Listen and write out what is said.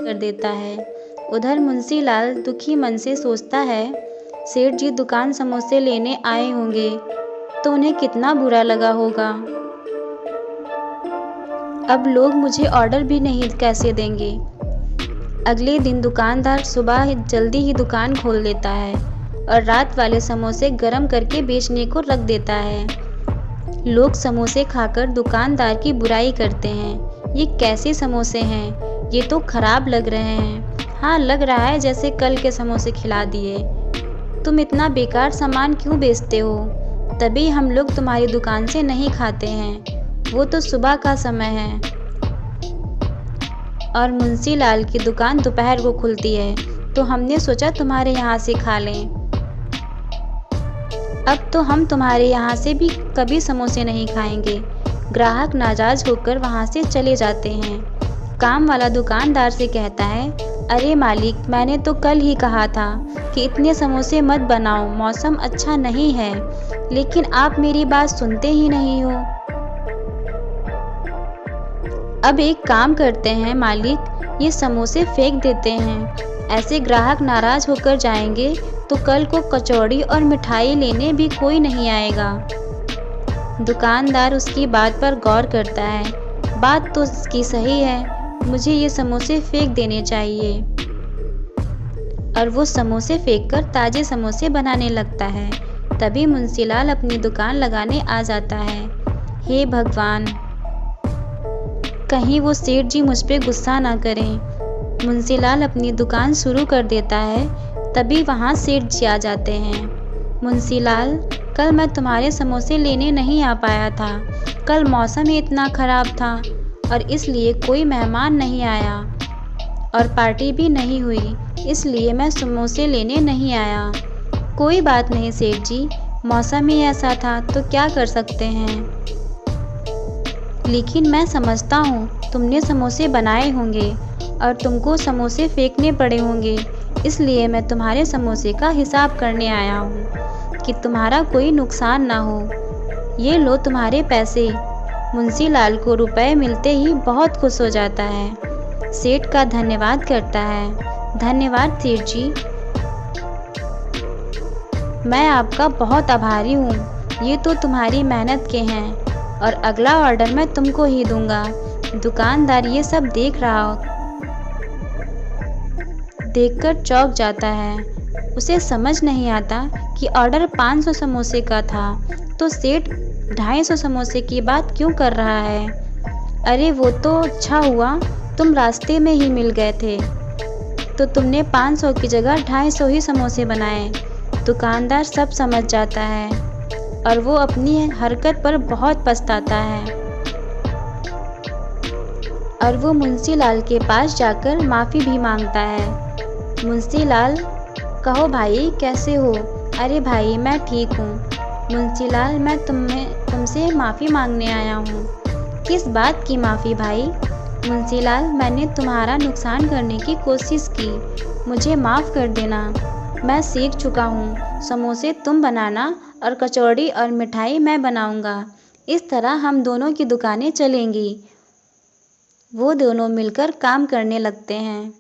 कर देता है। उधर मुंशीलाल दुखी मन से सोचता है, सेठ जी दुकान समोसे लेने आए होंगे तो उन्हें कितना बुरा लगा होगा। अब लोग मुझे ऑर्डर भी नहीं कैसे देंगे। अगले दिन दुकानदार सुबह जल्दी ही दुकान खोल देता है और रात वाले समोसे गरम करके बेचने को रख देता है। लोग समोसे खाकर दुकानदार की बुराई करते हैं। ये कैसे समोसे हैं? ये तो खराब लग रहे हैं। हाँ, लग रहा है जैसे कल के समोसे खिला दिए। तुम इतना बेकार सामान क्यों बेचते हो? तभी हम लोग तुम्हारी दुकान से नहीं खाते हैं। वो तो सुबह का समय है और मुंशीलाल की दुकान दोपहर को खुलती है, तो हमने सोचा तुम्हारे यहाँ से खा लें। अब तो हम तुम्हारे यहाँ से भी कभी समोसे नहीं खाएंगे। ग्राहक नाराज होकर वहाँ से चले जाते हैं। काम वाला दुकानदार से कहता है, अरे मालिक, मैंने तो कल ही कहा था कि इतने समोसे मत बनाओ, मौसम अच्छा नहीं है, लेकिन आप मेरी बात सुनते ही नहीं हो। अब एक काम करते हैं मालिक, ये समोसे फेंक देते हैं। ऐसे ग्राहक नाराज होकर जाएंगे तो कल को कचौड़ी और मिठाई लेने भी कोई नहीं आएगा। दुकानदार उसकी बात पर गौर करता है। बात तो उसकी सही है, मुझे ये समोसे फेंक देने चाहिए। और वो समोसे फेंककर ताजे समोसे बनाने लगता है। तभी मुंशीलाल अपनी दुकान लगाने आ जाता है। हे भगवान, कहीं वो सेठ जी मुझ पे गुस्सा ना करें। मुंशीलाल अपनी दुकान शुरू कर देता है। तभी वहाँ सेठ जी आ जाते हैं। मुंशीलाल, कल मैं तुम्हारे समोसे लेने नहीं आ पाया था। कल मौसम ही इतना ख़राब था और इसलिए कोई मेहमान नहीं आया और पार्टी भी नहीं हुई, इसलिए मैं समोसे लेने नहीं आया। कोई बात नहीं सेठ जी, मौसम ही ऐसा था तो क्या कर सकते हैं। लेकिन मैं समझता हूँ तुमने समोसे बनाए होंगे और तुमको समोसे फेंकने पड़े होंगे, इसलिए मैं तुम्हारे समोसे का हिसाब करने आया हूँ कि तुम्हारा कोई नुकसान ना हो। ये लो तुम्हारे पैसे। मुंशीलाल को रुपए मिलते ही बहुत खुश हो जाता है। सेठ का धन्यवाद करता है। धन्यवाद सेठ जी, मैं आपका बहुत आभारी हूँ। ये तो तुम्हारी मेहनत के हैं और अगला ऑर्डर मैं तुमको ही दूंगा। दुकानदार ये सब देखकर चौंक जाता है। उसे समझ नहीं आता कि ऑर्डर 500 समोसे का था तो सेठ 250 समोसे की बात क्यों कर रहा है। अरे वो तो अच्छा हुआ तुम रास्ते में ही मिल गए थे, तो तुमने 500 की जगह 250 ही समोसे बनाए। दुकानदार सब समझ जाता है और वो अपनी हरकत पर बहुत पछताता है और वो मुंशीलाल के पास जाकर माफ़ी भी मांगता है। मुंशीलाल, कहो भाई कैसे हो? अरे भाई मैं ठीक हूँ। मुंशीलाल, मैं तुमसे माफ़ी मांगने आया हूँ। किस बात की माफ़ी भाई? मुंशीलाल, मैंने तुम्हारा नुकसान करने की कोशिश की, मुझे माफ़ कर देना। मैं सीख चुका हूँ। समोसे तुम बनाना और कचौड़ी और मिठाई मैं बनाऊँगा। इस तरह हम दोनों की दुकानें चलेंगी। वो दोनों मिलकर काम करने लगते हैं।